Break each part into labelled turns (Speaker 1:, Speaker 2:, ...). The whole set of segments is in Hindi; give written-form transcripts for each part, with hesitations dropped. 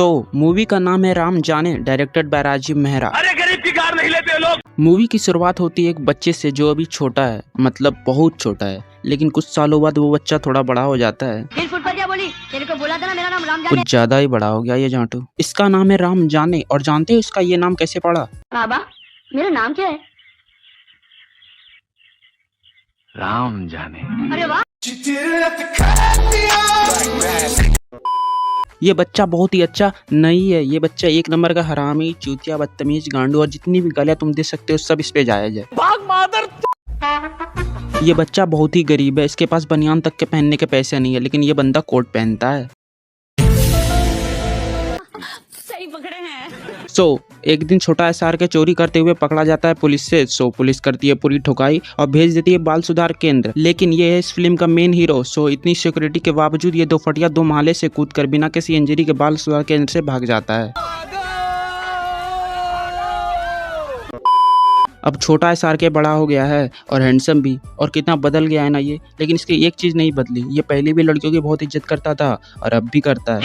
Speaker 1: तो मूवी का नाम है राम जाने, डायरेक्टेड बाय राजीव मेहरा।
Speaker 2: अरे गरीब की कार नहीं लेते लोग।
Speaker 1: मूवी की शुरुआत होती है एक बच्चे से जो अभी छोटा है, मतलब बहुत छोटा है, लेकिन कुछ सालों बाद वो बच्चा थोड़ा बड़ा हो जाता है।
Speaker 3: तेरे को बोला था ना मेरा नाम राम जाने।
Speaker 1: कुछ ज्यादा ही बड़ा हो गया ये जाटू। इसका नाम है राम जाने। और जानते हो इसका ये नाम कैसे पड़ा?
Speaker 3: बाबा मेरा नाम क्या है?
Speaker 2: राम जाने।
Speaker 3: अरे वाह।
Speaker 1: ये बच्चा बहुत ही अच्छा नहीं है। ये बच्चा एक नंबर का हरामी, चूतिया, बदतमीज, गांडू और जितनी भी गालियां तुम दे सकते हो सब इस पे जायज है।
Speaker 2: भाग मादर।
Speaker 1: ये बच्चा बहुत ही गरीब है। इसके पास बनियान तक के पहनने के पैसे नहीं है, लेकिन ये बंदा कोट पहनता है।
Speaker 3: सही पकड़े हैं।
Speaker 1: एक दिन छोटा एसआर के चोरी करते हुए पकड़ा जाता है पुलिस से। पुलिस करती है पूरी ठुकाई और भेज देती है बाल सुधार केंद्र। लेकिन ये है इस फिल्म का मेन हीरो। इतनी सिक्योरिटी के बावजूद ये दो फटिया दो माले से कूदकर बिना किसी इंजरी के बाल सुधार केंद्र से भाग जाता है। अब छोटा एसआर के बड़ा हो गया है और हैंडसम भी, और कितना बदल गया है ना ये। लेकिन इसकी एक चीज नहीं बदली, ये पहले भी लड़कियों की बहुत इज्जत करता था और अब भी करता है।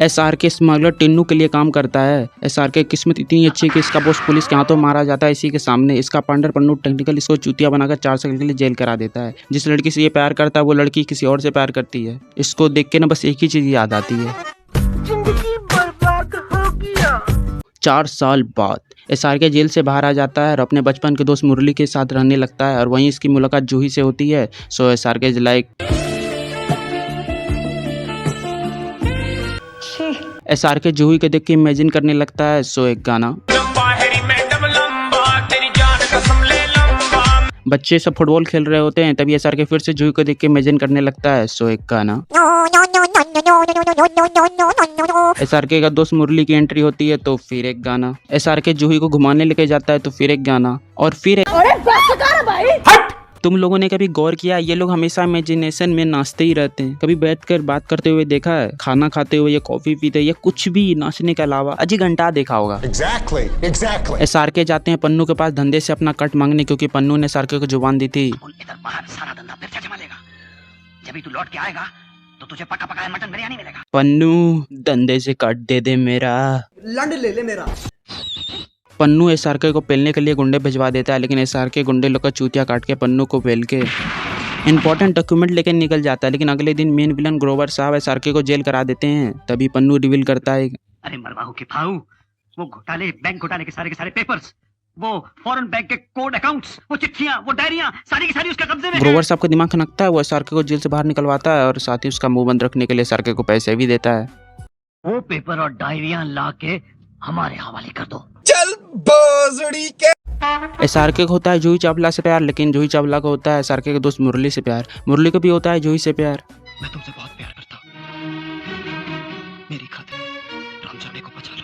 Speaker 1: एसआर के स्मगलर टिन्नू के लिए काम करता है। एसआर के किस्मत इतनी अच्छी कि इसका बॉस पुलिस के हाथों मारा जाता है इसी के सामने। इसका पार्टनर पन्नू टेक्निकल इसको चूतिया बनाकर 4 साल के लिए जेल करा देता है। जिस लड़की से ये प्यार करता है वो लड़की किसी और से प्यार करती है। इसको देख के ना बस एक ही चीज याद आती है, 4 साल बाद एसआर के जेल से बाहर आ जाता है और अपने बचपन के दोस्त मुरली के साथ रहने लगता है। और वहीं इसकी मुलाकात जूही से होती है। एसआर के लाइक एसआर के जूही के देख के इमेजिन करने लगता है। एक गाना बच्चे सब फुटबॉल खेल रहे होते हैं, तभी एसआर के फिर से जूही को देख के इमेजिन करने लगता है। एक गाना एसआर के का दोस्त मुरली की एंट्री होती है तो फिर एक गाना। एसआर के जूही को घुमाने लेके जाता है तो फिर एक गाना और फिर तुम लोगों ने कभी गौर किया ये लोग हमेशा इमेजिनेशन में नाचते ही रहते हैं। कभी बैठकर बात करते हुए देखा है, खाना खाते हुए या कॉफी पीते या कुछ भी नाचने के अलावा? अजी घंटा देखा होगा।
Speaker 4: Exactly.
Speaker 1: एसआर के जाते हैं पन्नू के पास धंधे से अपना कट मांगने, क्योंकि पन्नू ने एसआर के को जुबान दी थी।
Speaker 5: इधर बाहर सारा धंधा फिर से जमा लेगा। जब भी तू लौट के आएगा तो तुझे पका पकाया मटन बिरयानी मिलेगा।
Speaker 1: पन्नू धंधे से कट दे दे मेरा,
Speaker 6: लंड ले ले मेरा।
Speaker 1: पन्नू एसआर के को पेलने के लिए गुंडे भिजवा देता है, लेकिन एसआर के गुंडे लोग का चूतिया काट के पन्नू को पेल के इंपॉर्टेंट डॉक्यूमेंट लेके निकल जाता है। लेकिन अगले दिन मेन विलन ग्रोवर साहब एसआर के को जेल करा देते हैं। तभी पन्नू रिवील करता है,
Speaker 5: अरे मरवाहू के फाऊ, वो घोटाले, बैंक घोटाले के सारे पेपर्स, वो फॉरेन बैंक के कोड अकाउंट्स, वो चिट्ठियां, वो डायरियां, सारी की सारी उसके कब्जे में।
Speaker 1: ग्रोवर साहब का दिमाग खनकता है। वो एसआर के को जेल से बाहर निकलवाता है और साथ ही उसका मुंह बंद रखने के लिए एसआर के को पैसे भी देता है।
Speaker 5: वो पेपर और डायरियां ला के हमारे हवाले कर दो।
Speaker 6: चल बोजड़ी के।
Speaker 1: एसआर के को होता है जूही चावला से प्यार, लेकिन जूही चावला को होता है एसआर के दोस्त मुरली से प्यार। मुरली को भी होता है जूही से प्यार।
Speaker 5: मैं तुमसे बहुत प्यार करता हूँ, मेरी खातिर राम जाने को बचा लो।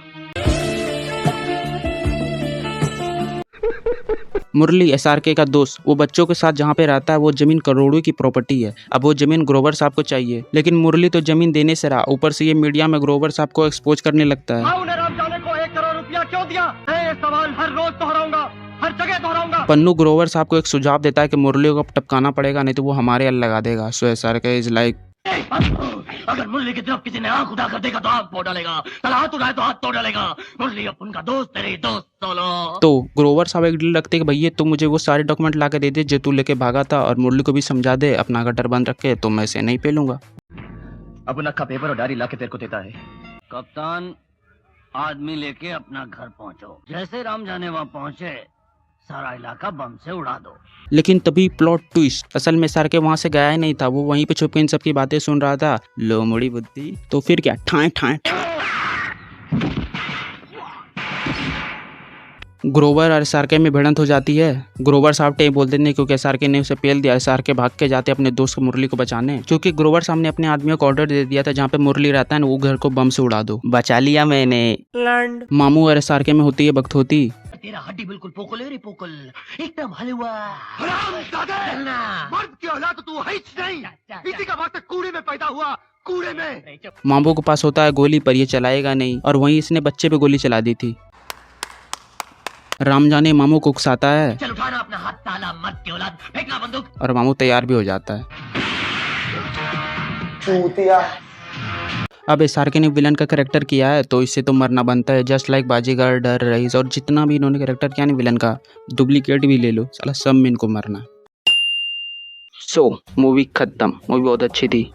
Speaker 1: मुरली एसआर के का दोस्त, वो बच्चों के साथ जहाँ पे रहता है वो जमीन करोड़ों की प्रॉपर्टी है। अब वो जमीन ग्रोवर साहब को चाहिए, लेकिन मुरली तो जमीन देने से रहा, ऊपर से ये मीडिया में ग्रोवर साहब को एक्सपोज करने लगता है।
Speaker 5: राम जाने को 1 करोड़ रुपया क्यों दिया? ये सवाल हर रोज दोहराऊंगा, हर जगह दोहराऊंगा।
Speaker 1: पन्नू ग्रोवर साहब को एक सुझाव देता है कि मुरली को टपकाना पड़ेगा, नहीं तो वो हमारे अल लगा देगा। एसआर के इज लाइक,
Speaker 5: अगर मुरली की तरफ किसी ने आंख उठा कर देखा तो आंख फोड़ डालेगा, हाथ उठाए तो हाथ तोड़ डालेगा। मुरली अब उनका दोस्त, तेरे दोस्त सोलो।
Speaker 1: तो ग्रोवर साहब एक डील रखते कि भैया तुम मुझे वो सारे डॉक्यूमेंट ला के दे दे जो तू लेके भागा था, और मुरली को भी समझा दे अपना गटर बंद रखे तो मैं इसे नहीं पेलूंगा।
Speaker 5: अब नक्का पेपर और डायरी ला के तेरे को देता है। कप्तान, आदमी लेके अपना घर पहुंचो। जैसे राम जाने वहाँ पहुंचे सारा इलाका बम से उड़ा दो।
Speaker 1: लेकिन तभी प्लॉट ट्विस्ट, असल में एसआर के वहां से गया ही नहीं था, वो वहीं पे छुप के इन सबकी बातें सुन रहा था। लो मुड़ी बुद्धि। तो फिर क्या, ठाए ठाए ग्रोवर और एसआर में भिड़ंत हो जाती है। ग्रोवर साहब टे बोलते नहीं, क्योंकि एसआर ने उसे पेल दिया। एसआर भाग के जाते अपने दोस्त मुरली को बचाने, क्योंकि ग्रोवर साहब ने अपने आदमियों को ऑर्डर दे दिया था जहाँ पे मुरली रहता है ना वो घर को बम से उड़ा दो। बचा लिया मैंने। मामू और एसआर में होती है बकथोती।
Speaker 5: तेरा हड्डी बिल्कुल पोकल है रे पोकल, एकदम हलवा।
Speaker 2: मर्द की औलाद तू है ही नहीं, इसी का वक्त कूड़े में पैदा हुआ, कूड़े में।
Speaker 1: मामू के पास होता है गोली, पर ये चलाएगा नहीं, और वहीं इसने बच्चे पे गोली चला दी थी। राम जाने मामू को उकसाता है,
Speaker 5: चल उठाना अपना हाथ, ताला मत की औलाद, फेंकना बंदूक।
Speaker 1: और मामू तैयार भी हो जाता है।
Speaker 6: चूतिया।
Speaker 1: अब SRK ने विलन का कैरेक्टर किया है तो इससे तो मरना बनता है। जस्ट लाइक बाजीगर, डर, रईस और जितना भी इन्होंने कैरेक्टर किया ना विलन का, डुप्लीकेट भी ले लो, साला सब में इनको मरना। सो मूवी खत्म। मूवी बहुत अच्छी थी।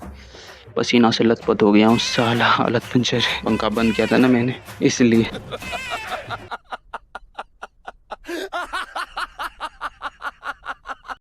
Speaker 1: पसीना से लथपथ हो गया हूँ साला, हालत पंचर है। पंखा बंद किया था ना मैंने इसलिए।